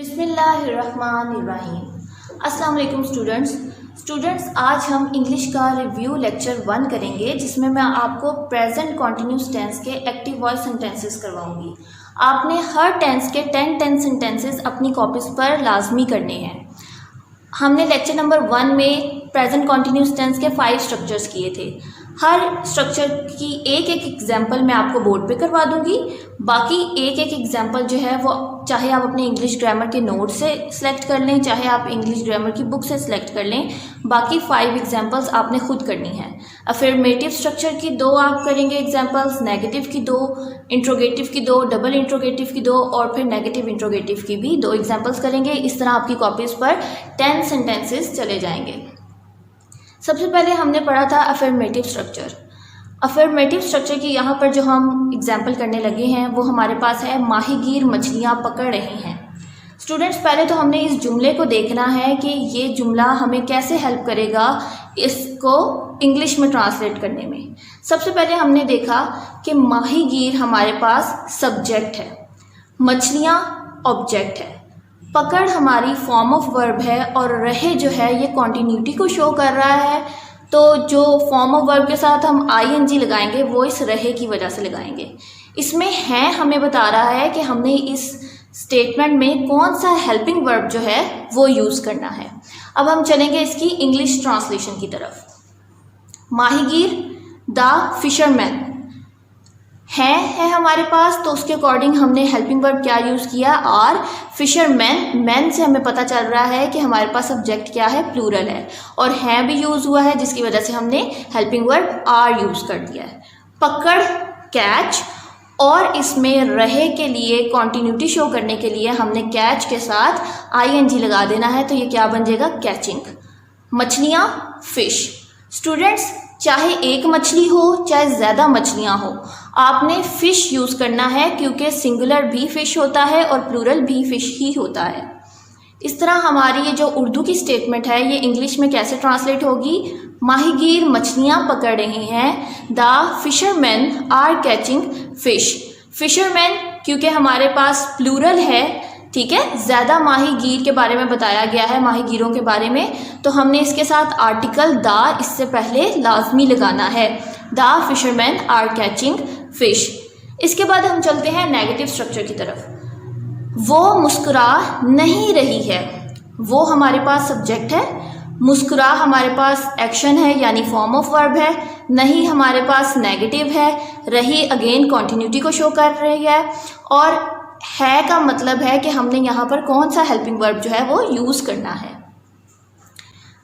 बिस्मिल्लाहिर्रहमानिर्रहीम। अस्सलाम वालेकुम स्टूडेंट्स, आज हम इंग्लिश का रिव्यू लेक्चर 1 करेंगे, जिसमें मैं आपको प्रेजेंट कॉन्टिन्यूस टेंस के एक्टिव वॉइस सेंटेंसेस करवाऊंगी। आपने हर टेंस के 10 सेंटेंसेस अपनी कॉपीज पर लाजमी करने हैं। हमने लेक्चर नंबर 1 में प्रेजेंट कॉन्टिन्यूस टेंस के 5 स्ट्रक्चर्स किए थे। हर स्ट्रक्चर की एक एग्जाम्पल मैं आपको बोर्ड पे करवा दूंगी। बाकी एक एग्जाम्पल जो है वो चाहे आप अपने इंग्लिश ग्रामर के नोट से सिलेक्ट कर लें, चाहे आप इंग्लिश ग्रामर की बुक से सिलेक्ट कर लें। बाकी 5 एग्जाम्पल्स आपने खुद करनी है। अफर्मेटिव स्ट्रक्चर की 2 आप करेंगे एग्जाम्पल्स, नेगेटिव की 2, इंट्रोगेटिव की 2, डबल इंट्रोगेटिव की 2 और फिर नेगेटिव इंट्रोगेटिव की भी 2 एग्जाम्पल्स करेंगे। इस तरह आपकी कॉपीज़ पर 10 सेंटेंसेस चले जाएंगे। सबसे पहले हमने पढ़ा था अफर्मेटिव स्ट्रक्चर। अफर्मेटिव स्ट्रक्चर की यहाँ पर जो हम एग्जाम्पल करने लगे हैं वो हमारे पास है, माहीगीर मछलियाँ पकड़ रहे हैं। स्टूडेंट्स, पहले तो हमने इस जुमले को देखना है कि ये जुमला हमें कैसे हेल्प करेगा इसको इंग्लिश में ट्रांसलेट करने में। सबसे पहले हमने देखा कि माहीगीर हमारे पास सब्जेक्ट है, मछलियाँ ऑब्जेक्ट है, पकड़ हमारी फॉर्म ऑफ वर्ब है और रहे जो है ये कॉन्टिन्यूटी को शो कर रहा है। तो जो फॉर्म ऑफ वर्ब के साथ हम ING लगाएंगे वो इस रहे की वजह से लगाएंगे। इसमें है हमें बता रहा है कि हमने इस स्टेटमेंट में कौन सा हेल्पिंग वर्ब जो है वो यूज़ करना है। अब हम चलेंगे इसकी इंग्लिश ट्रांसलेशन की तरफ। माहीगीर द फिशरमैन है हमारे पास, तो उसके अकॉर्डिंग हमने हेल्पिंग वर्ब क्या यूज़ किया, आर। फिशरमैन, मैन से हमें पता चल रहा है कि हमारे पास सब्जेक्ट क्या है, प्लूरल है, और है भी यूज़ हुआ है जिसकी वजह से हमने हेल्पिंग वर्ब आर यूज़ कर दिया है। पकड़ कैच, और इसमें रहे के लिए कॉन्टिन्यूटी शो करने के लिए हमने कैच के साथ ING लगा देना है, तो ये क्या बन जाएगा, कैचिंग। मछलियाँ फिश। स्टूडेंट्स, चाहे एक मछली हो चाहे ज़्यादा मछलियाँ हो, आपने फ़िश यूज़ करना है क्योंकि सिंगुलर भी फ़िश होता है और प्लूरल भी फ़िश ही होता है। इस तरह हमारी ये जो उर्दू की स्टेटमेंट है ये इंग्लिश में कैसे ट्रांसलेट होगी, माहीगीर मछलियाँ पकड़ रहे हैं, the fisherman are catching fish. Fisherman क्योंकि हमारे पास प्लूरल है, ठीक है, ज़्यादा माहीगीर के बारे में बताया गया है, माहीगीरों के बारे में, तो हमने इसके साथ आर्टिकल द इससे पहले लाजमी लगाना है, the fisherman are catching fish. इसके बाद हम चलते हैं नेगेटिव स्ट्रक्चर की तरफ। वो मुस्कुरा नहीं रही है, वो हमारे पास सब्जेक्ट है, मुस्कुरा हमारे पास एक्शन है यानी फॉर्म ऑफ वर्ब है, नहीं हमारे पास नेगेटिव है, रही अगेन कॉन्टिन्यूटी को शो कर रही है, और है का मतलब है कि हमने यहाँ पर कौन सा हेल्पिंग वर्ब जो है वो यूज़ करना है।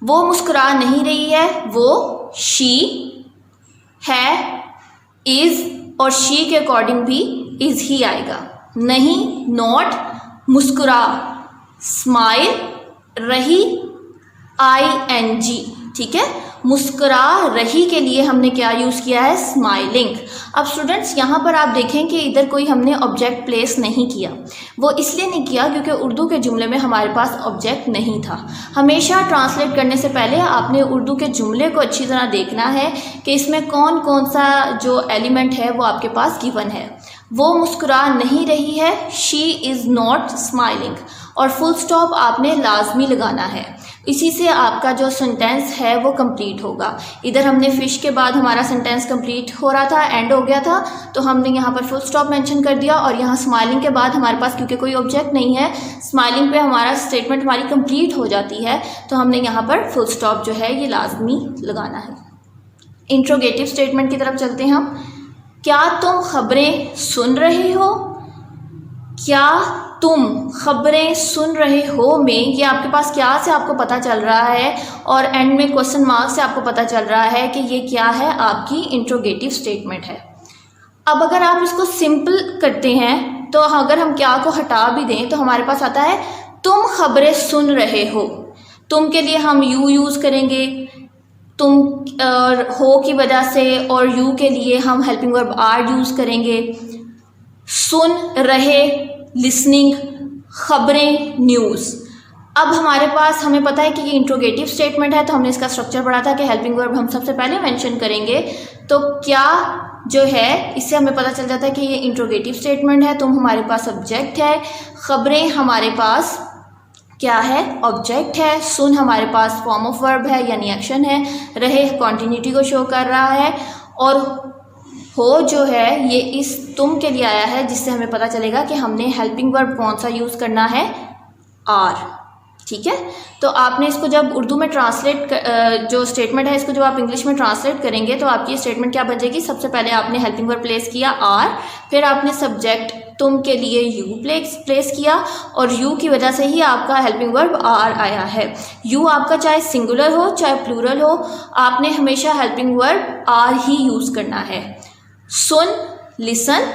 वो मुस्कुरा नहीं रही है, वो शी है, इज़, और शी के अकॉर्डिंग भी इज़ ही आएगा। नहीं नॉट, मुस्कुरा स्माइल, रही ING, ठीक है। मुस्कुरा रही के लिए हमने क्या यूज़ किया है, स्माइलिंग। अब स्टूडेंट्स, यहाँ पर आप देखें कि इधर कोई हमने ऑब्जेक्ट प्लेस नहीं किया। वो इसलिए नहीं किया क्योंकि उर्दू के जुमले में हमारे पास ऑब्जेक्ट नहीं था। हमेशा ट्रांसलेट करने से पहले आपने उर्दू के जुमले को अच्छी तरह देखना है कि इसमें कौन कौन सा जो एलिमेंट है वो आपके पास गिवन है। वो मुस्कुरा नहीं रही है, शी इज़ नॉट स्माइलिंग, और फुल स्टॉप आपने लाजमी लगाना है। इसी से आपका जो सेंटेंस है वो कंप्लीट होगा। इधर हमने फ़िश के बाद हमारा सेंटेंस कंप्लीट हो रहा था, एंड हो गया था, तो हमने यहाँ पर फुल स्टॉप मेंशन कर दिया, और यहाँ स्माइलिंग के बाद हमारे पास क्योंकि कोई ऑब्जेक्ट नहीं है, स्माइलिंग पे हमारा स्टेटमेंट हमारी कंप्लीट हो जाती है, तो हमने यहाँ पर फुल स्टॉप जो है ये लाजमी लगाना है। इंट्रोगेटिव स्टेटमेंट की तरफ चलते हैं हम। क्या तुम खबरें सुन रहे हो, क्या तुम खबरें सुन रहे हो में ये आपके पास क्या से आपको पता चल रहा है, और एंड में क्वेश्चन मार्क से आपको पता चल रहा है कि ये क्या है, आपकी इंट्रोगेटिव स्टेटमेंट है। अब अगर आप इसको सिंपल करते हैं तो अगर हम क्या को हटा भी दें तो हमारे पास आता है तुम खबरें सुन रहे हो। तुम के लिए हम यू यूज़ करेंगे, तुम हो की वजह से, और यू के लिए हम हेल्पिंग वर्ब आर यूज़ करेंगे। सुन रहे लिसनिंग, खबरें न्यूज़। अब हमारे पास हमें पता है कि ये इंट्रोगेटिव स्टेटमेंट है, तो हमने इसका स्ट्रक्चर पढ़ा था कि हेल्पिंग वर्ब हम सबसे पहले मेंशन करेंगे। तो क्या जो है इससे हमें पता चल जाता है कि ये इंट्रोगेटिव स्टेटमेंट है। तो हमारे पास सब्जेक्ट है, खबरें हमारे पास क्या है, ऑब्जेक्ट है, सुन हमारे पास फॉर्म ऑफ वर्ब है यानी एक्शन है, रहे कॉन्टिन्यूटी को शो कर रहा है, और हो जो है ये इस तुम के लिए आया है, जिससे हमें पता चलेगा कि हमने हेल्पिंग वर्ब कौन सा यूज़ करना है, आर। ठीक है, तो आपने इसको जब उर्दू में ट्रांसलेट जो स्टेटमेंट है इसको जब आप इंग्लिश में ट्रांसलेट करेंगे तो आपकी स्टेटमेंट क्या बन जाएगी, सबसे पहले आपने हेल्पिंग वर्ब प्लेस किया आर, फिर आपने सब्जेक्ट तुम के लिए यू प्लेस किया, और यू की वजह से ही आपका हेल्पिंग वर्ब आर आया है। यू आपका चाहे सिंगुलर हो चाहे प्लूरल हो, आपने हमेशा हेल्पिंग वर्ब आर ही यूज़ करना है। सुन लिसन,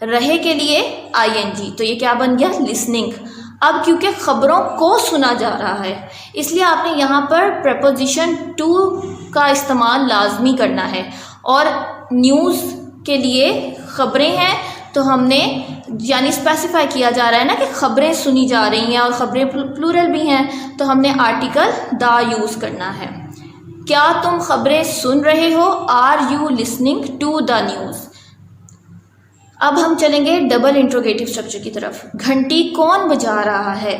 रहे के लिए ING, तो ये क्या बन गया, लिसनिंग। अब क्योंकि ख़बरों को सुना जा रहा है इसलिए आपने यहाँ पर प्रपोजिशन टू का इस्तेमाल लाजमी करना है, और न्यूज़ के लिए ख़बरें हैं तो हमने यानी स्पेसिफाई किया जा रहा है ना कि ख़बरें सुनी जा रही हैं और ख़बरें प्लूरल भी हैं, तो हमने आर्टिकल द यूज़ करना है। क्या तुम ख़बरें सुन रहे हो, are you listening to the news. अब हम चलेंगे डबल इंट्रोगेटिव स्ट्रक्चर की तरफ। घंटी कौन बजा रहा है,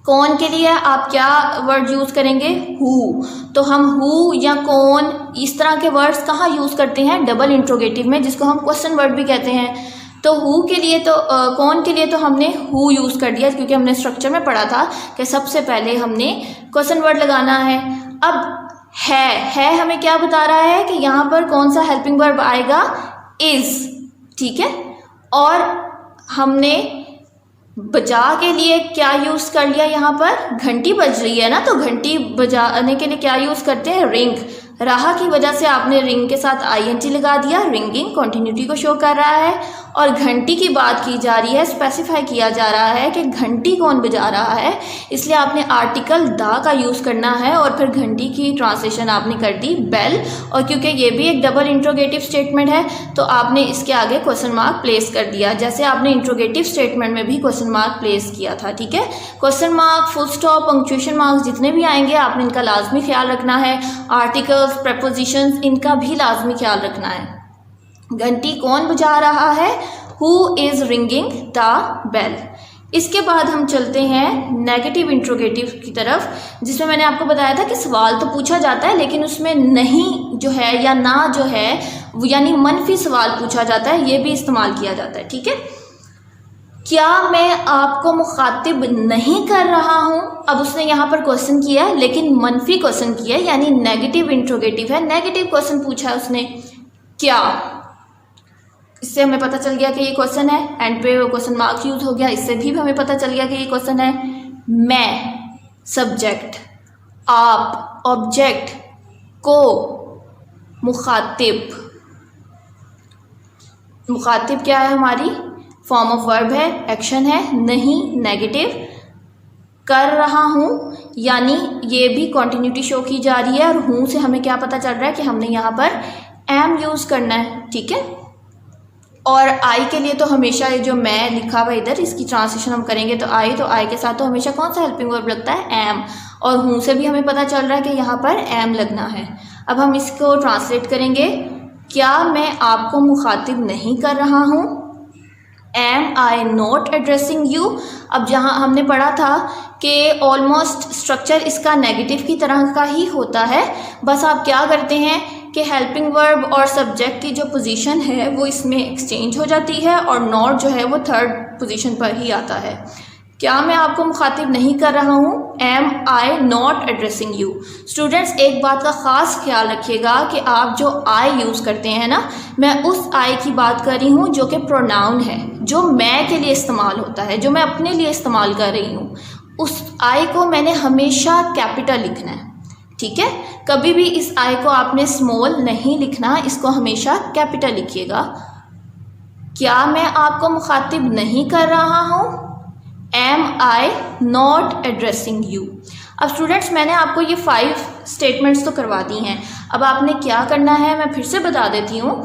कौन के लिए आप क्या वर्ड यूज़ करेंगे, हु। तो हम हु या कौन इस तरह के वर्ड्स कहाँ यूज़ करते हैं, डबल इंट्रोगेटिव में, जिसको हम क्वेश्चन वर्ड भी कहते हैं। तो हु के लिए तो कौन के लिए तो हमने हु यूज़ कर दिया, क्योंकि हमने स्ट्रक्चर में पढ़ा था कि सबसे पहले हमने क्वेश्चन वर्ड लगाना है। अब है हमें क्या बता रहा है कि यहाँ पर कौन सा हेल्पिंग वर्ब आएगा, इज़। ठीक है, और हमने बजा के लिए क्या यूज़ कर लिया, यहाँ पर घंटी बज रही है ना, तो घंटी बजाने के लिए क्या यूज़ करते हैं, रिंग। रहा की वजह से आपने रिंग के साथ ING लगा दिया, रिंगिंग कॉन्टिन्यूटी को शो कर रहा है। और घंटी की बात की जा रही है, स्पेसिफाई किया जा रहा है कि घंटी कौन बजा रहा है, इसलिए आपने आर्टिकल द का यूज़ करना है, और फिर घंटी की ट्रांसलेशन आपने कर दी बेल। और क्योंकि ये भी एक डबल इंट्रोगेटिव स्टेटमेंट है तो आपने इसके आगे क्वेश्चन मार्क प्लेस कर दिया, जैसे आपने इंट्रोगेटिव स्टेटमेंट में भी क्वेश्चन मार्क प्लेस किया था। ठीक है, question mark, full stop, punctuation marks जितने भी आएंगे आपने इनका लाजमी ख्याल रखना है। आर्टिकल्स, प्रपोजिशंस, इनका भी लाजमी ख्याल रखना है। घंटी कौन बजा रहा है, who is ringing the bell. इसके बाद हम चलते हैं नेगेटिव इंट्रोगेटिव की तरफ, जिसमें मैंने आपको बताया था कि सवाल तो पूछा जाता है लेकिन उसमें नहीं जो है या ना जो है यानी मनफी सवाल पूछा जाता है, ये भी इस्तेमाल किया जाता है। ठीक है, क्या मैं आपको मुखातिब नहीं कर रहा हूँ। अब उसने यहाँ पर क्वेश्चन किया है लेकिन मनफी क्वेश्चन किया है, यानी नेगेटिव इंट्रोगेटिव है, नेगेटिव क्वेश्चन पूछा है उसने, क्या। इससे हमें पता चल गया कि ये क्वेश्चन है, एंड पे वो क्वेश्चन मार्क यूज हो गया, इससे भी हमें पता चल गया कि ये क्वेश्चन है। मैं सब्जेक्ट, आप ऑब्जेक्ट, को मुखातिब, मुखातिब क्या है हमारी, फॉर्म ऑफ वर्ब है, एक्शन है, नहीं नेगेटिव, कर रहा हूँ यानी ये भी कॉन्टिन्यूटी शो की जा रही है, और हूँ से हमें क्या पता चल रहा है कि हमने यहाँ पर एम यूज़ करना है। ठीक है, और आई के लिए तो हमेशा ये जो मैं लिखा हुआ इधर इसकी ट्रांसलेशन हम करेंगे तो आई के साथ तो हमेशा कौन सा हेल्पिंग वर्ब लगता है, एम, और हूँ से भी हमें पता चल रहा है कि यहाँ पर एम लगना है। अब हम इसको ट्रांसलेट करेंगे, क्या मैं आपको मुखातिब नहीं कर रहा हूँ, am I not addressing you. अब जहाँ हमने पढ़ा था कि ऑलमोस्ट स्ट्रक्चर इसका नेगेटिव की तरह का ही होता है, बस आप क्या करते हैं कि हेल्पिंग वर्ब और सब्जेक्ट की जो पोजीशन है वो इसमें एक्सचेंज हो जाती है, और नॉट जो है वो थर्ड पोजीशन पर ही आता है। क्या मैं आपको मुखातिब नहीं कर रहा हूँ, am I not addressing you. Students एक बात का ख़ास ख्याल रखिएगा कि आप जो आई यूज़ करते हैं ना, मैं उस आई की बात कर रही हूँ जो कि प्रोनाउन है, जो मैं के लिए इस्तेमाल होता है, जो मैं अपने लिए इस्तेमाल कर रही हूँ, उस आई को मैंने हमेशा कैपिटल लिखना है। ठीक है, कभी भी इस आई को आपने स्मॉल नहीं लिखना, इसको हमेशा कैपिटल लिखिएगा। क्या मैं आपको मुखातिब नहीं कर रहा हूँ, am I not addressing you. अब स्टूडेंट्स मैंने आपको ये 5 स्टेटमेंट्स तो करवा दी हैं, अब आपने क्या करना है मैं फिर से बता देती हूँ।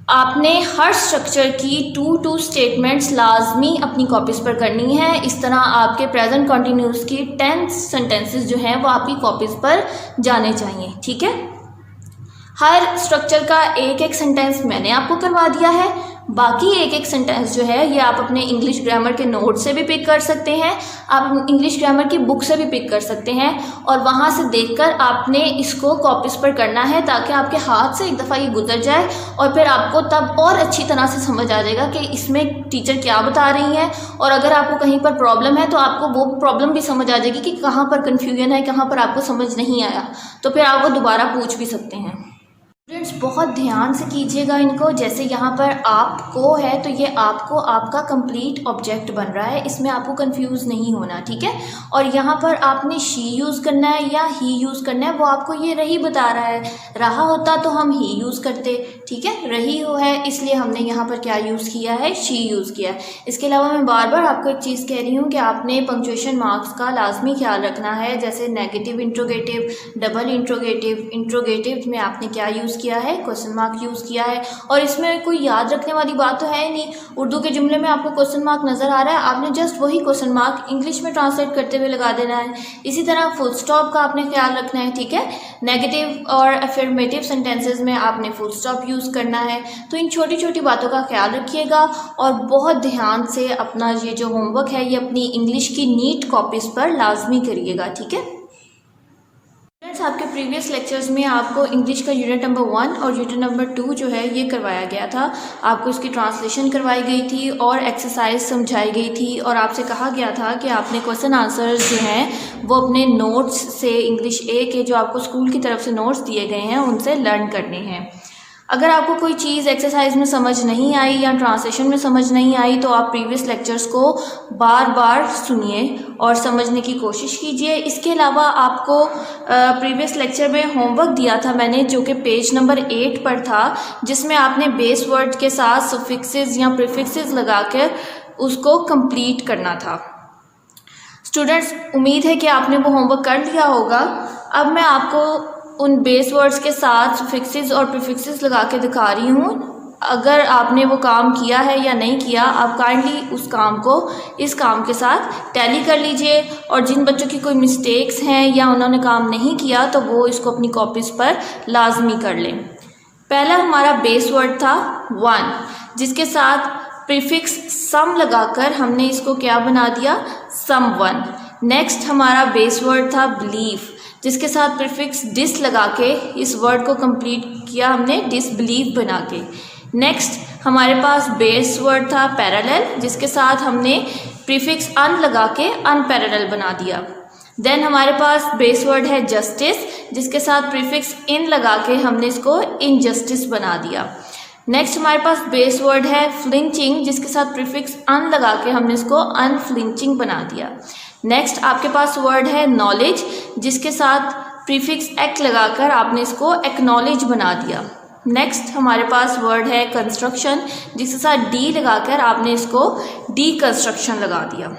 आपने हर स्ट्रक्चर की 2 स्टेटमेंट्स लाजमी अपनी कॉपीज़ पर करनी है। इस तरह आपके प्रेजेंट कॉन्टिन्यूस की 10 सेंटेंसेस जो हैं वो आपकी कॉपीज़ पर जाने चाहिए, ठीक है। हर स्ट्रक्चर का एक सेंटेंस मैंने आपको करवा दिया है। बाकी एक सेंटेंस जो है ये आप अपने इंग्लिश ग्रामर के नोट से भी पिक कर सकते हैं, आप इंग्लिश ग्रामर की बुक से भी पिक कर सकते हैं, और वहाँ से देखकर आपने इसको कॉपीज़ पर करना है ताकि आपके हाथ से एक दफ़ा ये गुजर जाए और फिर आपको तब और अच्छी तरह से समझ आ जाएगा कि इसमें टीचर क्या बता रही हैं। और अगर आपको कहीं पर प्रॉब्लम है तो आपको वो प्रॉब्लम भी समझ आ जाएगी कि कहाँ पर कन्फ्यूजन है, कहाँ पर आपको समझ नहीं आया, तो फिर आप वो दोबारा पूछ भी सकते हैं। स्टूडेंट्स बहुत ध्यान से कीजिएगा इनको। जैसे यहाँ पर आपको है तो ये आपको आपका कंप्लीट ऑब्जेक्ट बन रहा है, इसमें आपको कंफ्यूज नहीं होना, ठीक है। और यहाँ पर आपने शी यूज़ करना है या ही यूज़ करना है वो आपको ये रही बता रहा है। रहा होता तो हम ही यूज़ करते, ठीक है। रही हो है इसलिए हमने यहाँ पर क्या यूज़ किया है, शी यूज़ किया है। इसके अलावा मैं बार बार आपको एक चीज़ कह रही हूँ कि आपने पंक्चुएशन मार्क्स का लाजमी ख्याल रखना है। जैसे negative interrogative, double interrogative, interrogative में आपने क्या यूज़ किया है, क्वेश्चन मार्क यूज़ किया है। और इसमें कोई याद रखने वाली बात तो है नहीं। उर्दू के जुमले में आपको क्वेश्चन मार्क नज़र आ रहा है, आपने जस्ट वही क्वेश्चन मार्क इंग्लिश में ट्रांसलेट करते हुए लगा देना है। इसी तरह फुल स्टॉप का आपने ख्याल रखना है, ठीक है। नेगेटिव और अफर्मेटिव सेंटेंसेस में आपने फुल स्टॉप यूज़ करना है। तो इन छोटी छोटी बातों का ख्याल रखिएगा और बहुत ध्यान से अपना ये जो होमवर्क है ये अपनी इंग्लिश की नीट कॉपीज़ पर लाजमी करिएगा, ठीक है। आपके प्रीवियस लेक्चर्स में आपको इंग्लिश का यूनिट नंबर 1 और यूनिट नंबर 2 जो है ये करवाया गया था। आपको इसकी ट्रांसलेशन करवाई गई थी और एक्सरसाइज समझाई गई थी और आपसे कहा गया था कि आपने क्वेश्चन आंसर्स जो हैं वो अपने नोट्स से, इंग्लिश ए के जो आपको स्कूल की तरफ से नोट्स दिए गए हैं उनसे लर्न करने हैं। अगर आपको कोई चीज़ एक्सरसाइज में समझ नहीं आई या ट्रांसलेशन में समझ नहीं आई तो आप प्रीवियस लेक्चर्स को बार बार सुनिए और समझने की कोशिश कीजिए। इसके अलावा आपको प्रीवियस लेक्चर में होमवर्क दिया था मैंने जो कि पेज नंबर 8 पर था, जिसमें आपने बेस वर्ड के साथ सफिक्सेस या प्रीफिक्सेस लगाकर उसको कंप्लीट करना था। स्टूडेंट्स उम्मीद है कि आपने वो होमवर्क कर लिया होगा। अब मैं आपको उन बेस वर्ड्स के साथ सफिक्सेस और प्रीफिक्सेस लगा के दिखा रही हूँ। अगर आपने वो काम किया है या नहीं किया, आप काइंडली उस काम को इस काम के साथ टैली कर लीजिए। और जिन बच्चों की कोई मिस्टेक्स हैं या उन्होंने काम नहीं किया तो वो इसको अपनी कॉपीज़ पर लाजमी कर लें। पहला हमारा बेस वर्ड था 1, जिसके साथ प्रीफिक्स सम लगाकर हमने इसको क्या बना दिया, समवन। नेक्स्ट हमारा बेस वर्ड था बिलीव, जिसके साथ प्रीफिक्स डिस लगा के इस वर्ड को कंप्लीट किया हमने डिसबिलीव बना के। नेक्स्ट हमारे पास बेस वर्ड था पैरेलल, जिसके साथ हमने प्रीफिक्स अन लगा के अनपैरेलल बना दिया। देन हमारे पास बेस वर्ड है जस्टिस, जिसके साथ प्रीफिक्स इन लगा के हमने इसको इनजस्टिस बना दिया। नेक्स्ट हमारे पास बेस वर्ड है फ्लिंचिंग, जिसके साथ प्रीफिक्स अन लगा के हमने इसको अनफ्लिंचिंग बना दिया। नेक्स्ट आपके पास वर्ड है नॉलेज, जिसके साथ प्रीफिक्स एक्ट लगाकर आपने इसको एक्नॉलेज बना दिया। नेक्स्ट हमारे पास वर्ड है कंस्ट्रक्शन, जिसके साथ डी लगाकर आपने इसको डी कंस्ट्रक्शन लगा दिया।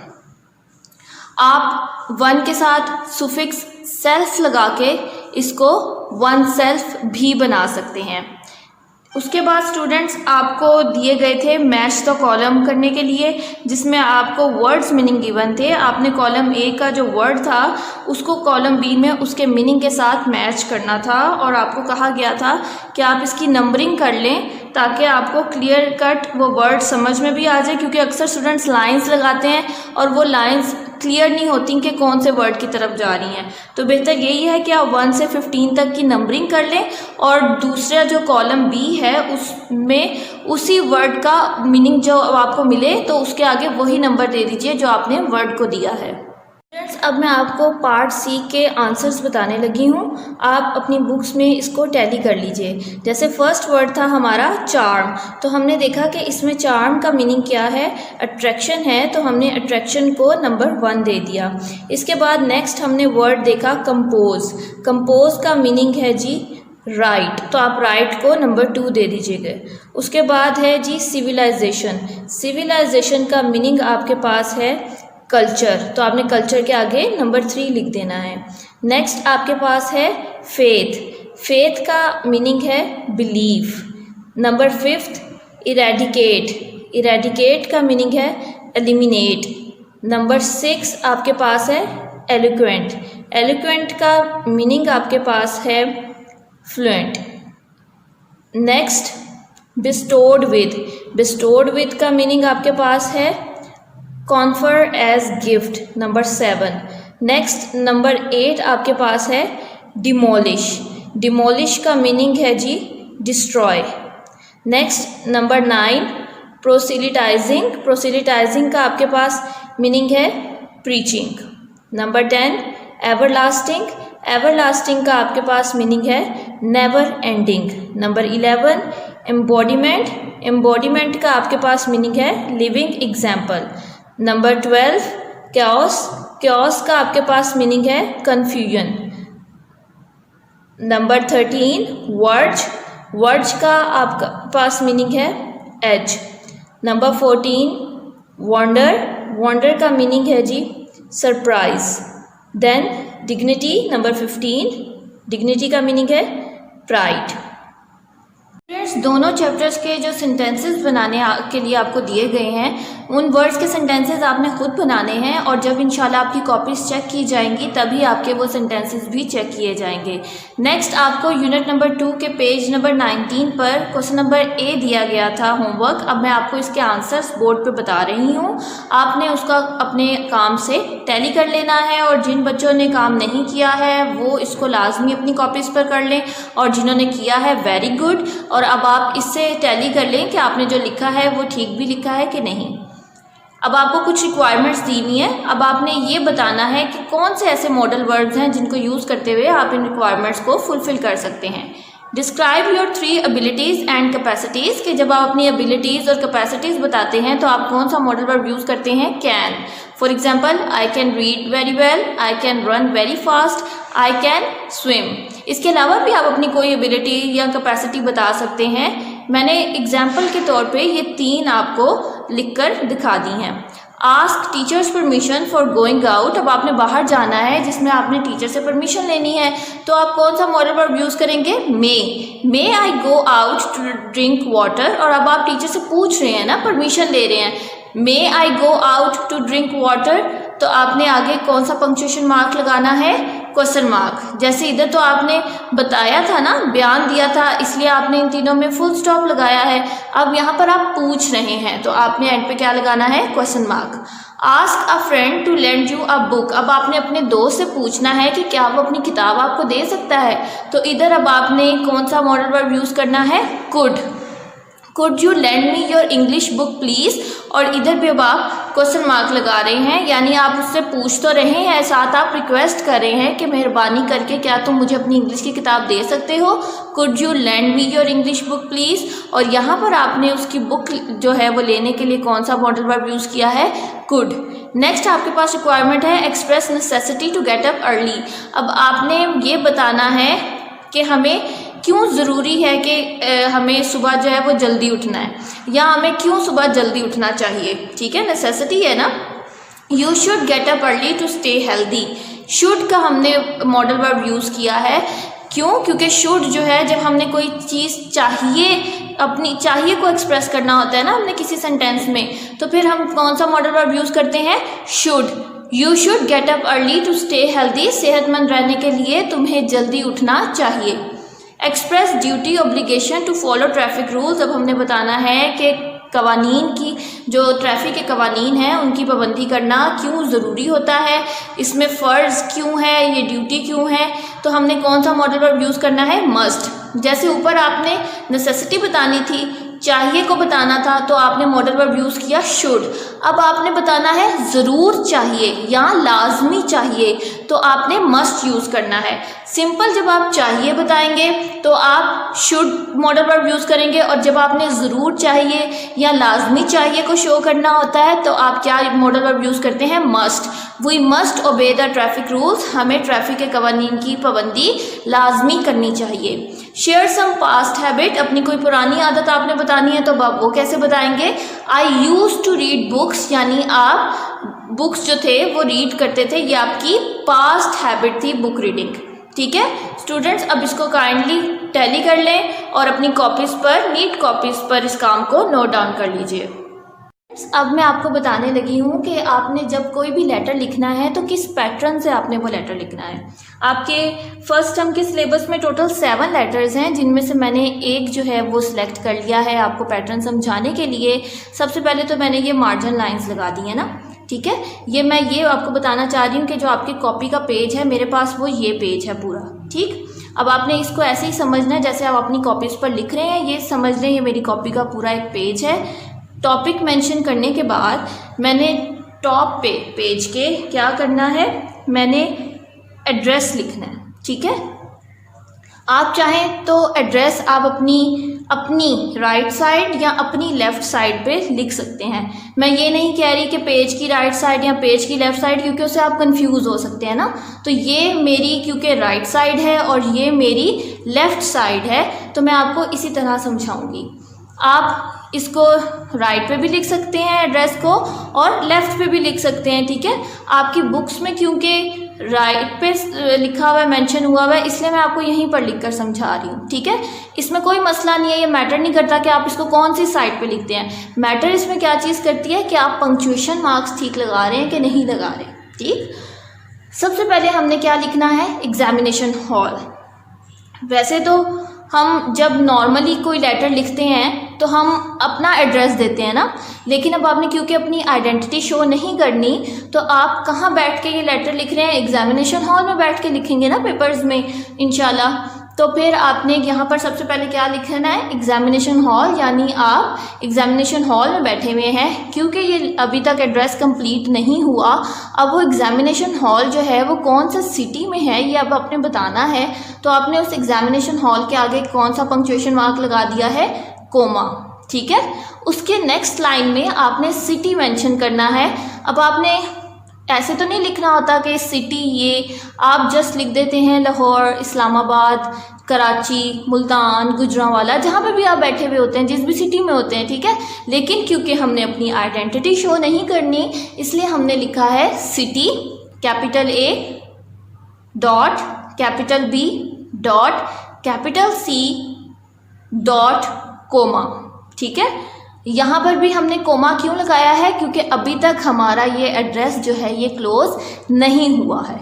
आप वन के साथ सुफिक्स सेल्फ लगा के इसको वन सेल्फ भी बना सकते हैं। उसके बाद स्टूडेंट्स आपको दिए गए थे मैच द कॉलम करने के लिए, जिसमें आपको वर्ड्स मीनिंग गिवन थे। आपने कॉलम ए का जो वर्ड था उसको कॉलम बी में उसके मीनिंग के साथ मैच करना था और आपको कहा गया था कि आप इसकी नंबरिंग कर लें ताकि आपको क्लियर कट वो वर्ड समझ में भी आ जाए, क्योंकि अक्सर स्टूडेंट्स लाइंस लगाते हैं और वो लाइंस क्लियर नहीं होती कि कौन से वर्ड की तरफ जा रही हैं। तो बेहतर यही है कि आप 1 से 15 तक की नंबरिंग कर लें और दूसरा जो कॉलम बी है उसमें उसी वर्ड का मीनिंग जो आपको मिले तो उसके आगे वही नंबर दे दीजिए जो आपने वर्ड को दिया है। फ्रेंड्स अब मैं आपको पार्ट सी के आंसर्स बताने लगी हूँ। आप अपनी बुक्स में इसको टैली कर लीजिए। जैसे फर्स्ट वर्ड था हमारा चार्म, तो हमने देखा कि इसमें चार्म का मीनिंग क्या है, अट्रैक्शन है, तो हमने अट्रैक्शन को नंबर 1 दे दिया। इसके बाद नेक्स्ट हमने वर्ड देखा कंपोज। कंपोज का मीनिंग है जी राइट, तो आप राइट को नंबर 2 दे दीजिएगा। उसके बाद है जी सिविलाइजेशन। सिविलाइजेशन का मीनिंग आपके पास है कल्चर, तो आपने कल्चर के आगे नंबर 3 लिख देना है। नेक्स्ट आपके पास है फेथ। फेथ का मीनिंग है बिलीव। नंबर 5 इरेडिकेट, इरेडिकेट का मीनिंग है एलिमिनेट। नंबर 6 आपके पास है एलोक्वेंट, एलोक्वेंट का मीनिंग आपके पास है fluent. Next bestowed with, bestowed with का मीनिंग आपके पास है confer as gift. Number 7। Next number 8 आपके पास है डिमोलिश, डिमोलिश का मीनिंग है जी destroy. Next number 9 proselytizing, proselytizing का आपके पास मीनिंग है प्रीचिंग। नंबर 10 एवरलास्टिंग, एवरलास्टिंग का आपके पास मीनिंग है never ending. Number 11 embodiment, embodiment का आपके पास मीनिंग है living example. Number 12 chaos, chaos का आपके पास मीनिंग है कन्फ्यूजन। नंबर 13 वर्ज, वर्ज का आपका पास मीनिंग है एज। नंबर 14 वंडर, वंडर का मीनिंग है जी surprise. Then dignity, number 15 dignity का मीनिंग है प्राइड। फ्रेंड्स दोनों चैप्टर्स के जो सेंटेंसेस बनाने के लिए आपको दिए गए हैं उन वर्ड्स के सेंटेंसेस आपने खुद बनाने हैं और जब इंशाल्लाह आपकी कॉपीज चेक की जाएंगी तभी आपके वो सेंटेंसेस भी चेक किए जाएंगे। नेक्स्ट आपको यूनिट नंबर 2 के पेज नंबर 19 पर क्वेश्चन नंबर ए दिया गया था होमवर्क। अब मैं आपको इसके आंसर्स बोर्ड पे बता रही हूँ, आपने उसका अपने काम से टैली कर लेना है और जिन बच्चों ने काम नहीं किया है वो इसको लाजमी अपनी कॉपीज़ पर कर लें और जिन्होंने किया है वेरी गुड। और अब आप इससे टैली कर लें कि आपने जो लिखा है वो ठीक भी लिखा है कि नहीं। अब आपको कुछ रिक्वायरमेंट्स दी हुई हैं, अब आपने ये बताना है कि कौन से ऐसे मॉडल वर्ड्स हैं जिनको यूज़ करते हुए आप इन रिक्वायरमेंट्स को फुलफिल कर सकते हैं। Describe your 3 abilities and capacities, कि जब आप अपनी एबिलिटीज़ और कैपेसिटीज़ बताते हैं तो आप कौन सा मॉडल वर्ड यूज़ करते हैं can. For example I can read very well, I can run very fast, I can swim. इसके अलावा भी आप अपनी कोई एबिलिटी या कैपेसिटी बता सकते हैं। मैंने एग्जाम्पल के तौर पे ये 3 आपको लिखकर दिखा दी हैं। Ask teachers permission for going out, अब आपने बाहर जाना है जिसमें आपने टीचर से परमिशन लेनी है तो आप कौन सा मॉडल वर्ब यूज़ करेंगे may I go out to drink water. और अब आप टीचर से पूछ रहे हैं ना, परमिशन ले रहे हैं, may I go out to drink water, तो आपने आगे कौन सा पंक्चुएशन मार्क लगाना है, क्वेश्चन मार्क। जैसे इधर तो आपने बताया था ना, बयान दिया था, इसलिए आपने इन तीनों में फुल स्टॉप लगाया है। अब यहाँ पर आप पूछ रहे हैं तो आपने एंड पे क्या लगाना है, question mark. Ask a friend to lend you a book, अब आपने अपने दोस्त से पूछना है कि क्या वो अपनी किताब आपको दे सकता है, तो इधर अब आपने कौन सा मॉडल वर्ब यूज़ करना है, could you lend me your English book please. और इधर भी अब आप क्वेश्चन मार्क लगा रहे हैं, यानी आप उससे पूछ तो रहे हैं, साथ आप रिक्वेस्ट कर रहे हैं कि मेहरबानी करके क्या तुम मुझे अपनी इंग्लिश की किताब दे सकते हो, could you lend me your English book please. और यहाँ पर आपने उसकी बुक जो है वो लेने के लिए कौन सा मॉडल वर्ब यूज़ किया है, कुड। नेक्स्ट आपके पास रिक्वायरमेंट है express necessity to get up early, अब आपने ये बताना है कि हमें क्यों ज़रूरी है कि हमें सुबह जो है वो जल्दी उठना है, या हमें क्यों सुबह जल्दी उठना चाहिए। ठीक है, नेसेसिटी है ना। You should get up early to stay healthy, should का हमने मॉडल वर्ब यूज़ किया है, क्यों, क्योंकि शुड जो है जब हमने कोई चीज़ चाहिए, अपनी चाहिए को एक्सप्रेस करना होता है ना हमने किसी सेंटेंस में, तो फिर हम कौन सा मॉडल वर्ब यूज़ करते हैं, should. You should get up early to stay healthy, सेहतमंद रहने के लिए तुम्हें जल्दी उठना चाहिए। Express duty obligation to follow traffic rules, अब हमने बताना है कि कवानीन की जो ट्रैफिक के कवानीन हैं उनकी पाबंदी करना क्यों ज़रूरी होता है, इसमें फ़र्ज़ क्यों है, ये ड्यूटी क्यों है, तो हमने कौन सा मॉडल वर्ब यूज़ करना है, मस्ट। जैसे ऊपर आपने नेसेसिटी बतानी थी, चाहिए को बताना था, तो आपने मॉडल वर्ब यूज़ किया शुड। अब आपने बताना है ज़रूर चाहिए या लाजमी चाहिए, तो आपने मस्ट यूज़ करना है। सिंपल जब आप चाहिए बताएंगे तो आप शुड मॉडल वर्ब यूज़ करेंगे, और जब आपने ज़रूर चाहिए या लाजमी चाहिए को शो करना होता है तो आप क्या मॉडल वर्ब यूज़ करते हैं, must. We must obey the traffic rules, हमें ट्रैफिक के कवानीन की पाबंदी लाजमी करनी चाहिए। शेयर सम पास्ट हैबिट, अपनी कोई पुरानी आदत आपने बतानी है तो आप वो कैसे बताएंगे, आई यूज़ टू रीड बुक्स, यानी आप बुक्स जो थे वो रीड करते थे, ये आपकी पास्ट हैबिट थी बुक रीडिंग। ठीक है स्टूडेंट्स, अब इसको काइंडली टैली कर लें और अपनी कॉपीज़ पर, नीट कॉपीज़ पर इस काम को नोट डाउन कर लीजिए। अब मैं आपको बताने लगी हूँ कि आपने जब कोई भी लेटर लिखना है तो किस पैटर्न से आपने वो लेटर लिखना है। आपके फर्स्ट टर्म के सिलेबस में टोटल 7 लेटर्स हैं, जिनमें से मैंने एक जो है वो सिलेक्ट कर लिया है आपको पैटर्न समझाने के लिए। सबसे पहले तो मैंने ये मार्जिन लाइंस लगा दी है ना, ठीक है। ये मैं ये आपको बताना चाह रही हूँ कि जो आपकी कॉपी का पेज है मेरे पास वो ये पेज है पूरा, ठीक। अब आपने इसको ऐसे ही समझना है जैसे आप अपनी कॉपीज़ पर लिख रहे हैं, ये समझ लें ये मेरी कॉपी का पूरा एक पेज है। टॉपिक मेंशन करने के बाद मैंने टॉप पे पेज के क्या करना है, मैंने एड्रेस लिखना है, ठीक है। आप चाहें तो एड्रेस आप अपनी राइट साइड या अपनी लेफ़्ट साइड पे लिख सकते हैं। मैं ये नहीं कह रही कि पेज की राइट साइड या पेज की लेफ़्ट साइड, क्योंकि उससे आप कंफ्यूज हो सकते हैं ना। तो ये मेरी क्योंकि राइट साइड है और ये मेरी लेफ़्ट साइड है, तो मैं आपको इसी तरह समझाऊंगी। आप इसको राइट पे भी लिख सकते हैं एड्रेस को और लेफ़्ट पे भी लिख सकते हैं, ठीक है। आपकी बुक्स में क्योंकि राइट पे लिखा हुआ है, मेंशन हुआ हुआ है, इसलिए मैं आपको यहीं पर लिखकर समझा रही हूँ, ठीक है। इसमें कोई मसला नहीं है, ये मैटर नहीं करता कि आप इसको कौन सी साइड पे लिखते हैं। मैटर इसमें क्या चीज़ करती है कि आप पंक्चुएशन मार्क्स ठीक लगा रहे हैं कि नहीं लगा रहे, ठीक। सबसे पहले हमने क्या लिखना है, एग्जामिनेशन हॉल। वैसे तो हम जब नॉर्मली कोई लेटर लिखते हैं तो हम अपना एड्रेस देते हैं ना, लेकिन अब आपने क्योंकि अपनी आइडेंटिटी शो नहीं करनी, तो आप कहाँ बैठ के ये लेटर लिख रहे हैं, एग्जामिनेशन हॉल में बैठ के लिखेंगे ना पेपर्स में इंशाल्लाह। तो फिर आपने यहाँ पर सबसे पहले क्या लिखना है, एग्जामिनेशन हॉल, यानी आप एग्जामिनेशन हॉल में बैठे हुए हैं। क्योंकि ये अभी तक एड्रेस कंप्लीट नहीं हुआ, अब वो एग्जामिनेशन हॉल जो है वो कौन सा सिटी में है ये अब आपने बताना है। तो आपने उस एग्जामिनेशन हॉल के आगे कौन सा पंक्चुएशन मार्क लगा दिया है, कोमा, ठीक है। उसके नेक्स्ट लाइन में आपने सिटी मेंशन करना है। अब आपने ऐसे तो नहीं लिखना होता कि सिटी, ये आप जस्ट लिख देते हैं लाहौर, इस्लामाबाद, कराची, मुल्तान, गुजरांवाला, जहाँ पे भी आप बैठे हुए होते हैं, जिस भी सिटी में होते हैं, ठीक है। लेकिन क्योंकि हमने अपनी आइडेंटिटी शो नहीं करनी, इसलिए हमने लिखा है city, capital A dot capital B dot capital C dot comma, ठीक है। यहाँ पर भी हमने कोमा क्यों लगाया है, क्योंकि अभी तक हमारा ये एड्रेस जो है ये क्लोज नहीं हुआ है।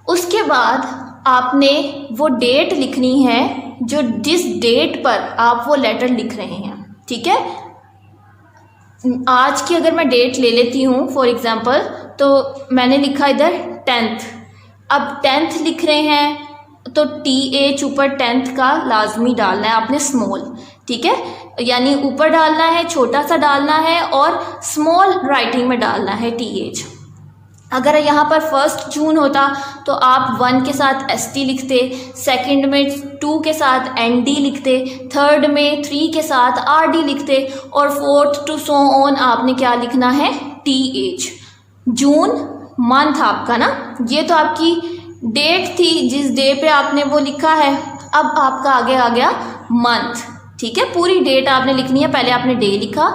उसके बाद आपने वो डेट लिखनी है जो जिस डेट पर आप वो लेटर लिख रहे हैं, ठीक है। आज की अगर मैं डेट ले लेती हूँ फॉर एग्जांपल, तो मैंने लिखा इधर 10th। अब 10th लिख रहे हैं तो TH ऊपर 10th का लाजमी डालना है आपने, स्मॉल, ठीक है। यानी ऊपर डालना है, छोटा सा डालना है और स्मॉल राइटिंग में डालना है TH। अगर यहाँ पर 1 जून होता तो आप 1 के साथ ST लिखते, सेकंड में 2 के साथ ND लिखते, थर्ड में 3 के साथ RD लिखते और 4th टू सो ऑन आपने क्या लिखना है, TH। जून मंथ आपका ना, ये तो आपकी डेट थी जिस डे पे आपने वो लिखा है। अब आपका आगे आ गया मंथ, ठीक है। पूरी डेट आपने लिखनी है, पहले आपने डे लिखा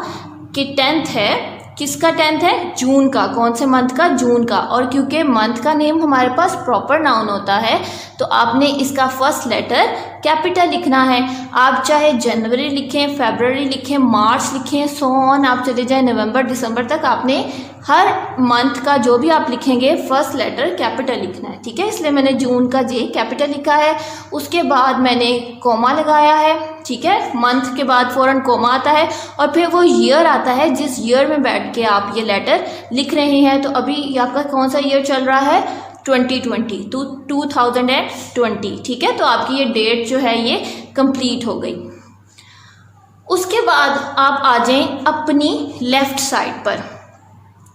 कि 10th है, किसका 10th है, जून का, कौन से मंथ का, जून का। और क्योंकि मंथ का नेम हमारे पास प्रॉपर नाउन होता है तो आपने इसका फर्स्ट लेटर कैपिटल लिखना है। आप चाहे जनवरी लिखें, फरवरी लिखें, मार्च लिखें, सो ऑन आप चले जाएं नवंबर, दिसंबर तक, आपने हर मंथ का जो भी आप लिखेंगे फर्स्ट लेटर कैपिटल लिखना है, ठीक है। इसलिए मैंने जून का J कैपिटल लिखा है। उसके बाद मैंने कोमा लगाया है, ठीक है। मंथ के बाद फ़ौरन कोमा आता है और फिर वो ईयर आता है जिस ईयर में बैठ के आप ये लेटर लिख रहे हैं। तो अभी आपका कौन सा ईयर चल रहा है, 2020, 2020, ठीक है। तो आपकी ये डेट जो है ये कंप्लीट हो गई। उसके बाद आप आ जाएं अपनी लेफ़्ट साइड पर।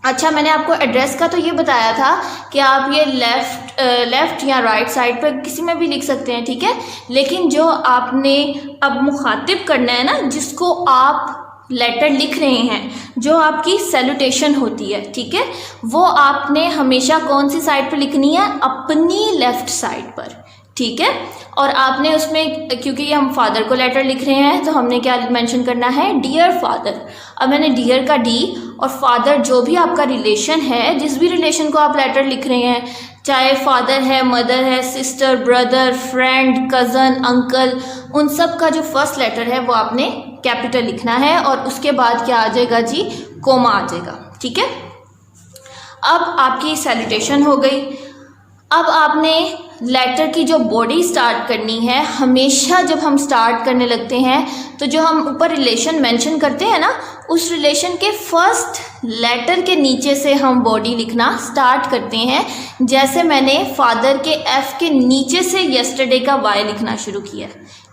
अच्छा, मैंने आपको एड्रेस का तो ये बताया था कि आप ये लेफ़्ट या राइट साइड पर किसी में भी लिख सकते हैं, ठीक है। लेकिन जो आपने अब मुखातिब करना है ना, जिसको आप लेटर लिख रहे हैं, जो आपकी सैल्यूटेशन होती है, ठीक है, वो आपने हमेशा कौन सी साइड पर लिखनी है, अपनी लेफ़्ट साइड पर, ठीक है। और आपने उसमें, क्योंकि हम फादर को लेटर लिख रहे हैं तो हमने क्या मेंशन करना है, डियर फादर। अब मैंने डियर का D और फादर जो भी आपका रिलेशन है, जिस भी रिलेशन को आप लेटर लिख रहे हैं, चाहे फादर है, मदर है, sister, brother, friend, cousin, uncle, उन सब का जो फर्स्ट लेटर है वो आपने कैपिटल लिखना है और उसके बाद क्या आ जाएगा जी, कोमा आ जाएगा। ठीक है, अब आपकी सैल्यूटेशन हो गई। अब आपने लेटर की जो बॉडी स्टार्ट करनी है, हमेशा जब हम स्टार्ट करने लगते हैं तो जो हम ऊपर रिलेशन मेंशन करते हैं ना, उस रिलेशन के फर्स्ट लेटर के नीचे से हम बॉडी लिखना स्टार्ट करते हैं। जैसे मैंने फादर के एफ के नीचे से यस्टरडे का वाई लिखना शुरू किया।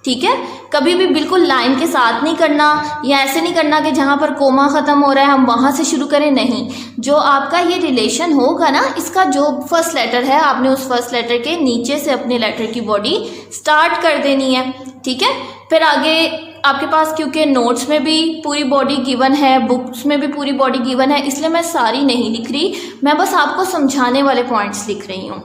ठीक है, कभी भी बिल्कुल लाइन के साथ नहीं करना, या ऐसे नहीं करना कि जहाँ पर कोमा ख़त्म हो रहा है हम वहाँ से शुरू करें, नहीं। जो आपका ये रिलेशन होगा ना, इसका जो फर्स्ट लेटर है आपने उस फर्स्ट लेटर के नीचे से अपने लेटर की बॉडी स्टार्ट कर देनी है। ठीक है, फिर आगे आपके पास क्योंकि नोट्स में भी पूरी बॉडी गिवन है, बुक्स में भी पूरी बॉडी गिवन है, इसलिए मैं सारी नहीं लिख रही, मैं बस आपको समझाने वाले पॉइंट्स लिख रही हूँ।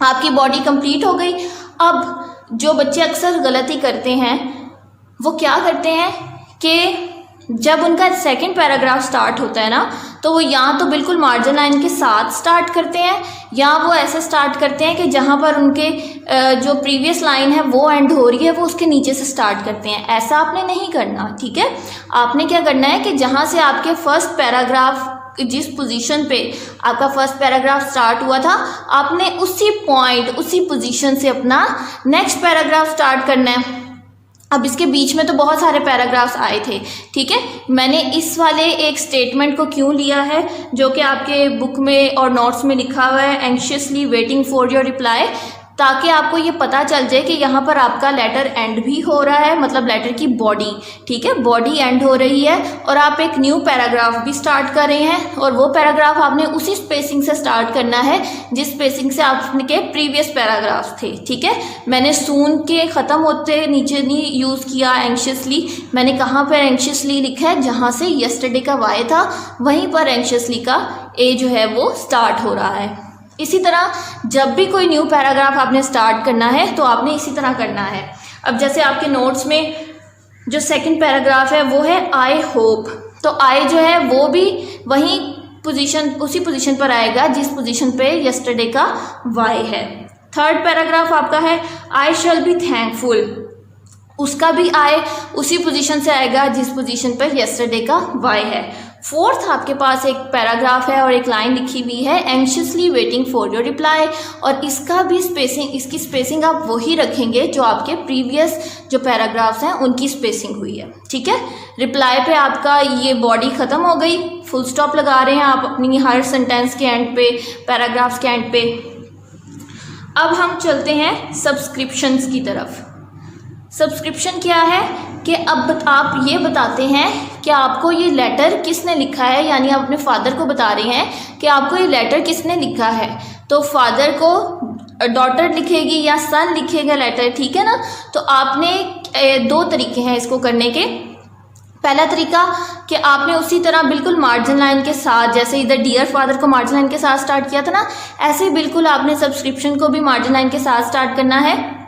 आपकी बॉडी कंप्लीट हो गई। अब जो बच्चे अक्सर गलती करते हैं वो क्या करते हैं कि जब उनका सेकंड पैराग्राफ स्टार्ट होता है ना, तो वो या तो बिल्कुल मार्जिन लाइन के साथ स्टार्ट करते हैं, या वो ऐसे स्टार्ट करते हैं कि जहाँ पर उनके जो प्रीवियस लाइन है वो एंड हो रही है वो उसके नीचे से स्टार्ट करते हैं। ऐसा आपने नहीं करना। ठीक है, आपने क्या करना है कि जहाँ से आपके फर्स्ट पैराग्राफ, जिस पोजीशन पे आपका फर्स्ट पैराग्राफ स्टार्ट हुआ था, आपने उसी पॉइंट, उसी पोजीशन से अपना नेक्स्ट पैराग्राफ स्टार्ट करना है। अब इसके बीच में तो बहुत सारे पैराग्राफ्स आए थे। ठीक है, मैंने इस वाले एक स्टेटमेंट को क्यों लिया है जो कि आपके बुक में और नोट्स में लिखा हुआ है, एंग्शियसली वेटिंग फॉर योर रिप्लाई, ताकि आपको ये पता चल जाए कि यहाँ पर आपका लेटर एंड भी हो रहा है, मतलब लेटर की बॉडी। ठीक है, बॉडी एंड हो रही है और आप एक न्यू पैराग्राफ भी स्टार्ट कर रहे हैं, और वो पैराग्राफ आपने उसी स्पेसिंग से स्टार्ट करना है जिस स्पेसिंग से आपके प्रीवियस पैराग्राफ थे। ठीक है, मैंने सून के ख़त्म होते नीचे नहीं यूज़ किया एंग्शियसली, मैंने कहाँ पर एंग्शियसली लिखा है, जहाँ से यस्टरडे का वाई था वहीं पर एंग्शियसली का ए जो है वो स्टार्ट हो रहा है। इसी तरह जब भी कोई न्यू पैराग्राफ आपने स्टार्ट करना है तो आपने इसी तरह करना है। अब जैसे आपके नोट्स में जो सेकंड पैराग्राफ है वो है आई होप, तो आई जो है वो भी वही पोजीशन, उसी पोजीशन पर आएगा जिस पोजीशन पे यस्टरडे का वाई है। थर्ड पैराग्राफ आपका है आई शैल बी थैंकफुल, उसका भी आई उसी पोजीशन से आएगा जिस पोजीशन पर यस्टरडे का वाई है। फोर्थ आपके पास एक पैराग्राफ है और एक लाइन लिखी हुई है एंग्शियसली वेटिंग फॉर योर रिप्लाई, और इसका भी स्पेसिंग, इसकी स्पेसिंग आप वही रखेंगे जो आपके प्रीवियस जो पैराग्राफ्स हैं उनकी स्पेसिंग हुई है। ठीक है, रिप्लाई पे आपका ये बॉडी ख़त्म हो गई, फुल स्टॉप लगा रहे हैं आप अपनी हर सेंटेंस के एंड पे, पैराग्राफ्स के एंड पे। अब हम चलते हैं सब्सक्रिप्शंस की तरफ। सब्सक्रिप्शन क्या है कि अब आप ये बताते हैं कि आपको ये लेटर किसने लिखा है, यानी आप अपने फादर को बता रहे हैं कि आपको ये लेटर किसने लिखा है। तो फादर को डॉटर लिखेगी या सन लिखेगा लेटर, ठीक है ना। तो आपने दो तरीके हैं इसको करने के। पहला तरीका कि आपने उसी तरह बिल्कुल मार्जिन लाइन के साथ, जैसे इधर डियर फादर को मार्जिन लाइन के साथ स्टार्ट किया था ना, ऐसे ही बिल्कुल आपने सब्सक्रिप्शन को भी मार्जिन लाइन के साथ स्टार्ट करना है,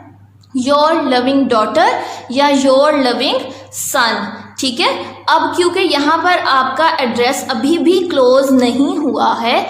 योर लविंग डॉटर या योर लविंग सन। ठीक है, अब क्योंकि यहाँ पर आपका एड्रेस अभी भी क्लोज नहीं हुआ है,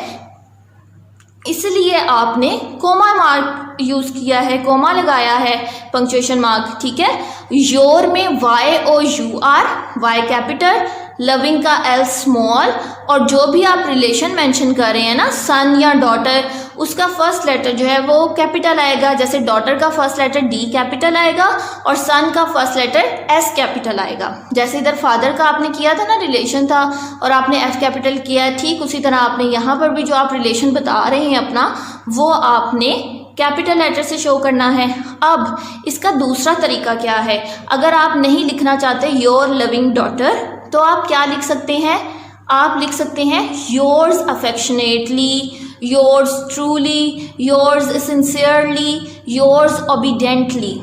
इसलिए आपने कोमा मार्क यूज़ किया है, कोमा लगाया है, पंक्चुएशन मार्क। ठीक है, योर में YOUR, वाई कैपिटल, लविंग का L स्मॉल, और जो भी आप रिलेशन मेंशन कर रहे हैं ना, सन या डॉटर, उसका फर्स्ट लेटर जो है वो कैपिटल आएगा। जैसे डॉटर का फर्स्ट लेटर D कैपिटल आएगा और सन का फर्स्ट लेटर S कैपिटल आएगा। जैसे इधर फादर का आपने किया था ना, रिलेशन था और आपने F कैपिटल किया, ठीक उसी तरह आपने यहाँ पर भी जो आप रिलेशन बता रहे हैं अपना, वो आपने कैपिटल लेटर से शो करना है। अब इसका दूसरा तरीका क्या है, अगर आप नहीं लिखना चाहते योर लविंग डॉटर, तो आप क्या लिख सकते हैं, आप लिख सकते हैं yours affectionately, yours truly, yours sincerely, yours obediently.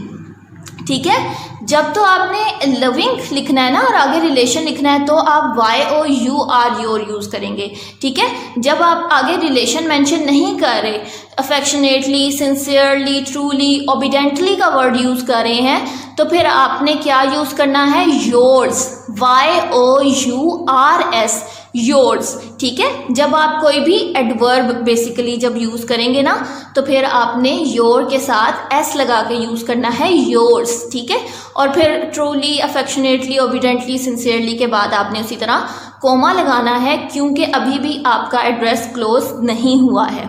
ठीक है, जब तो आपने लविंग लिखना है ना और आगे रिलेशन लिखना है तो आप YOUR योर यूज़ करेंगे। ठीक है, जब आप आगे रिलेशन मेंशन नहीं कर रहे, अफेक्शनेटली, सिंसियरली, ट्रूली, ओबीडेंटली का वर्ड यूज़ कर रहे हैं, तो फिर आपने क्या यूज़ करना है, योर्स, YOURS, योर्स, ठीक है। जब आप कोई भी एडवर्ब बेसिकली जब यूज़ करेंगे ना, तो फिर आपने योर के साथ एस लगा के यूज़ करना है, योर्स, ठीक है। और फिर ट्रूली, अफेक्शनेटली, ओबीडेंटली, सिंसियरली के बाद आपने उसी तरह कोमा लगाना है, क्योंकि अभी भी आपका एड्रेस क्लोज नहीं हुआ है।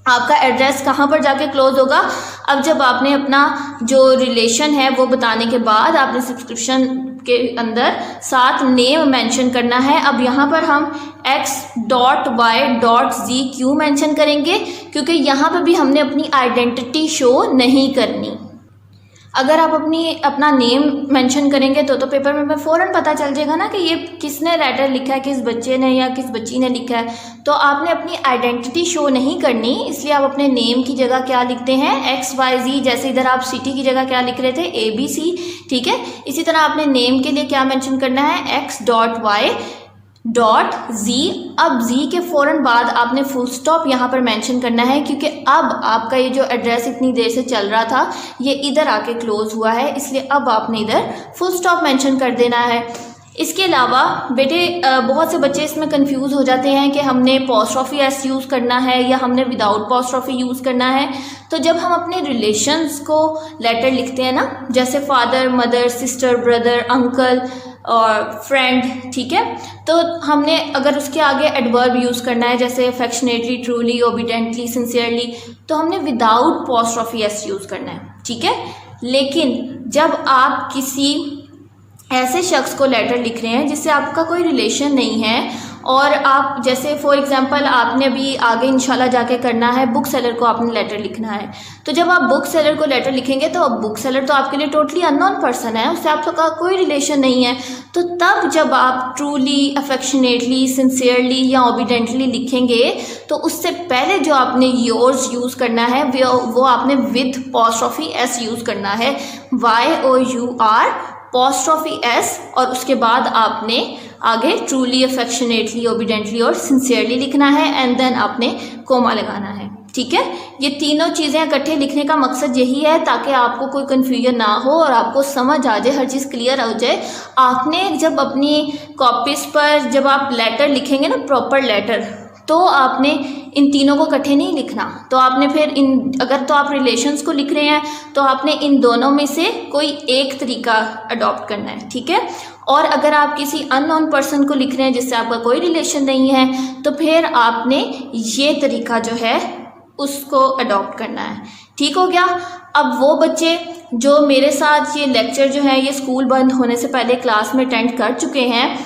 आपका एड्रेस कहाँ पर जाके क्लोज होगा? अब जब आपने अपना जो रिलेशन है वो बताने के बाद आपने सब्सक्रिप्शन के अंदर साथ नेम मेंशन करना है। अब यहाँ पर हम x.y.z क्यों मेंशन करेंगे? क्योंकि यहाँ पर भी हमने अपनी आइडेंटिटी शो नहीं करनी। अगर आप अपना नेम मेंशन करेंगे तो पेपर में फ़ौरन पता चल जाएगा ना कि ये किसने लेटर लिखा है, किस बच्चे ने या किस बच्ची ने लिखा है। तो आपने अपनी आइडेंटिटी शो नहीं करनी, इसलिए आप अपने नेम की जगह क्या लिखते हैं, XYZ। जैसे इधर आप सिटी की जगह क्या लिख रहे थे, ABC, ठीक है। इसी तरह आपने नेम के लिए क्या मेंशन करना है, x.y.z। अब z के फ़ौरन बाद आपने फुल स्टॉप यहाँ पर मेंशन करना है, क्योंकि अब आपका ये जो एड्रेस इतनी देर से चल रहा था ये इधर आके क्लोज हुआ है, इसलिए अब आपने इधर फुल स्टॉप मेंशन कर देना है। इसके अलावा बेटे बहुत से बच्चे इसमें कंफ्यूज हो जाते हैं कि हमने पोस्ट्रॉफी एस यूज़ करना है या हमने विदाउट पोस्ट्रॉफी यूज़ करना है। तो जब हम अपने रिलेशंस को लेटर लिखते हैं ना, जैसे father, mother, sister, brother, uncle और फ्रेंड, ठीक है, तो हमने अगर उसके आगे एडवर्ब यूज़ करना है जैसे अफेक्शनेटली, ट्रूली, ओबीडेंटली, सिंसियरली, तो हमने विदाउट पोस्ट्रॉफी एस यूज़ करना है, ठीक है। लेकिन जब आप किसी ऐसे शख्स को लेटर लिख रहे हैं जिससे आपका कोई रिलेशन नहीं है, और आप जैसे फॉर एग्जांपल आपने अभी आगे इंशाल्लाह जाके करना है, बुक सेलर को आपने लेटर लिखना है, तो जब आप बुक सेलर को लेटर लिखेंगे तो बुक सेलर तो आपके लिए टोटली अननोन पर्सन है, उससे आपका कोई रिलेशन नहीं है। तो तब जब आप ट्रूली, अफेक्शनेटली, सिंसियरली या ओबीडेंटली लिखेंगे तो उससे पहले जो आपने योर्स यूज़ करना है वो आपने विद पोस्ट्रॉफी एस यूज़ करना है, YOUR पोस्ट्रॉफी एस, और उसके बाद आपने आगे ट्रूली, अफेक्शनेटली, ओबीडेंटली और सिंसियरली लिखना है, एंड देन आपने कोमा लगाना है, ठीक है। ये तीनों चीज़ें इकट्ठे लिखने का मकसद यही है ताकि आपको कोई कन्फ्यूजन ना हो और आपको समझ आ जाए, हर चीज़ क्लियर हो जाए। आपने जब अपनी कॉपीज़ पर जब आप लेटर लिखेंगे ना, प्रॉपर लेटर, तो आपने इन तीनों को इकट्ठे नहीं लिखना। तो आपने फिर अगर तो आप रिलेशंस को लिख रहे हैं तो आपने इन दोनों में से कोई एक तरीका अडॉप्ट करना है, ठीक है। और अगर आप किसी अननोन पर्सन को लिख रहे हैं जिससे आपका कोई रिलेशन नहीं है, तो फिर आपने ये तरीका जो है उसको अडॉप्ट करना है, ठीक हो गया। अब वो बच्चे जो मेरे साथ ये लेक्चर जो है ये स्कूल बंद होने से पहले क्लास में अटेंड कर चुके हैं,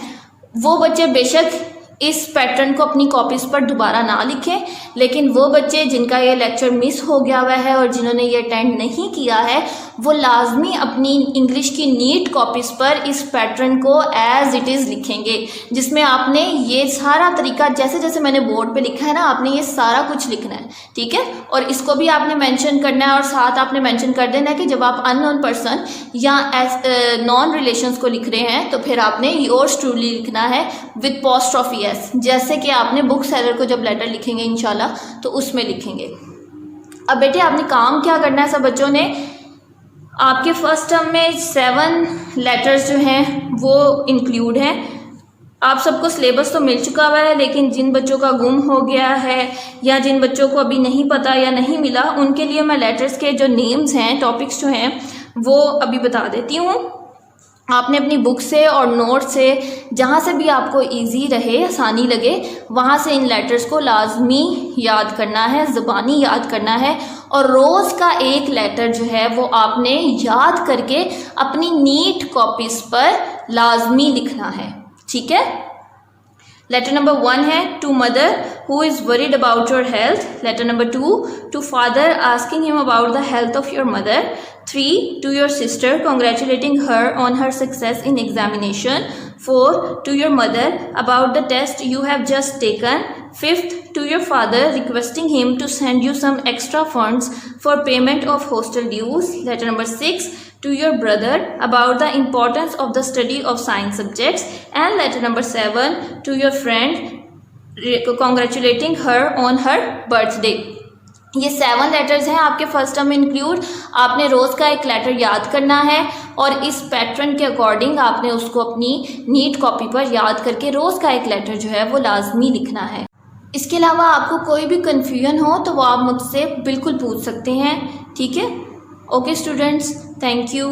वो बच्चे बेशक इस पैटर्न को अपनी कॉपीज़ पर दोबारा ना लिखें, लेकिन वो बच्चे जिनका ये लेक्चर मिस हो गया हुआ है और जिन्होंने ये अटेंड नहीं किया है, वो लाजमी अपनी इंग्लिश की नीट कॉपीज़ पर इस पैटर्न को एज़ इट इज़ लिखेंगे, जिसमें आपने ये सारा तरीका जैसे जैसे मैंने बोर्ड पे लिखा है ना, आपने ये सारा कुछ लिखना है, ठीक है। और इसको भी आपने मेंशन करना है, और साथ आपने मेंशन कर देना है कि जब आप अननोन पर्सन या नॉन रिलेशंस को लिख रहे हैं तो फिर आपने योर्स ट्रूली लिखना है विद पोस्ट्रॉफी एस, जैसे कि आपने बुक सेलर को जब लेटर लिखेंगे इंशाल्लाह तो उसमें लिखेंगे। अब बेटे आपने काम क्या करना है सब बच्चों ने, आपके फर्स्ट टर्म में 7 लेटर्स जो हैं वो इंक्लूड हैं। आप सबको सिलेबस तो मिल चुका हुआ है, लेकिन जिन बच्चों का गुम हो गया है या जिन बच्चों को अभी नहीं पता या नहीं मिला, उनके लिए मैं लेटर्स के जो नेम्स हैं, टॉपिक्स जो हैं वो अभी बता देती हूँ। आपने अपनी बुक से और नोट से जहाँ से भी आपको इजी रहे, आसानी लगे, वहाँ से इन लेटर्स को लाजमी याद करना है, ज़बानी याद करना है, और रोज़ का एक लेटर जो है वो आपने याद करके अपनी नीट कॉपीज़ पर लाजमी लिखना है, ठीक है। लेटर नंबर 1 है to mother who is worried about your health. Letter number 2 to father asking him about the health of your mother. 3 to your sister congratulating her on her success in examination. 4 to your mother about the test you have just taken. 5th to your father requesting him to send you some extra funds for payment of hostel dues. Letter number 6 to your brother about the importance of the study of science subjects. And letter number 7 to your friend congratulating her on her birthday. ये 7 letters हैं आपके first term में include. आपने रोज़ का एक letter याद करना है और इस पैटर्न के अकॉर्डिंग आपने उसको अपनी नीट कॉपी पर याद करके रोज़ का एक लेटर जो है वो लाजमी लिखना है। इसके अलावा आपको कोई भी कन्फ्यूजन हो तो वो आप मुझसे बिल्कुल पूछ सकते हैं, ठीक है। Okay students, thank you.